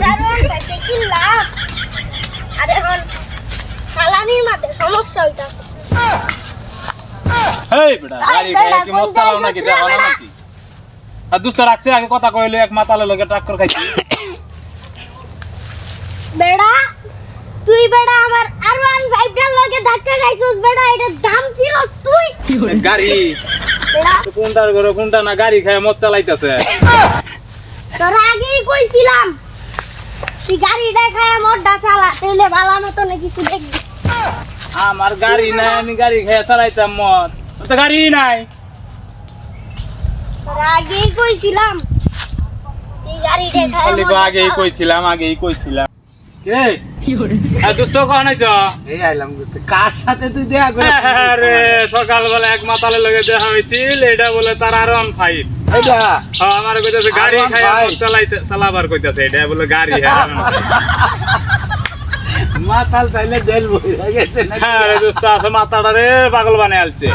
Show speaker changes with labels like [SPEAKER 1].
[SPEAKER 1] দারুণ ভাইতে কিনলাম আর এখন সালানির মাঝে সমস্যা হইতাছে।
[SPEAKER 2] এই বেটা গাড়ি খায় কি মদ চালাও নাকি দেখো না নাকি আর দুষ্ট রাখছে আগে কথা কইলো এক মাতালে লগে ট্রাক্টর খাইছি
[SPEAKER 1] বেড়া তুই বেড়া আমার আর1 5টার লগে ধাক্কা খাইছস বেড়া এটার দাম ছিলস তুই
[SPEAKER 2] গাড়ি
[SPEAKER 1] বেড়া
[SPEAKER 2] তো কোনটার ঘরে কোনটা না গাড়ি খায় মদ চালাইতাছে
[SPEAKER 1] তোর আগেই কইছিলাম তুই গাড়িটা খায়া মোড়টা চালা তাইলে ভালো মতো না কিছু দেখবি।
[SPEAKER 2] আমার গাড়ি নাই আমি গাড়ি খায় চালাইতাম মদ তো গাড়ি নাই
[SPEAKER 1] তোর আগেই কইছিলাম তুই গাড়িটা খায়া
[SPEAKER 2] খালি
[SPEAKER 1] মোড়টা
[SPEAKER 2] আগেই
[SPEAKER 1] চালা।
[SPEAKER 2] কইছিলাম
[SPEAKER 3] কে
[SPEAKER 2] আর দুষ্ট কোন আইছ
[SPEAKER 3] এই আইলাম ঘুরতে। কার সাথে তুই দেখা করে
[SPEAKER 2] আরে সকালবেলা এক মাতালে লগে দেখা হইছিল এটা বলে তার আর1 5
[SPEAKER 3] এইটা
[SPEAKER 2] আমার কইতাছে গাড়ি
[SPEAKER 3] R15
[SPEAKER 2] খায় মদ চালাবার কইতাছে এটা বলে গাড়ি
[SPEAKER 3] মাতাল তাইলে দেল বই গেছে না
[SPEAKER 2] হ্যাঁ রে দোস্ত আছে মাথাটা রে পাগল বানায় আলছে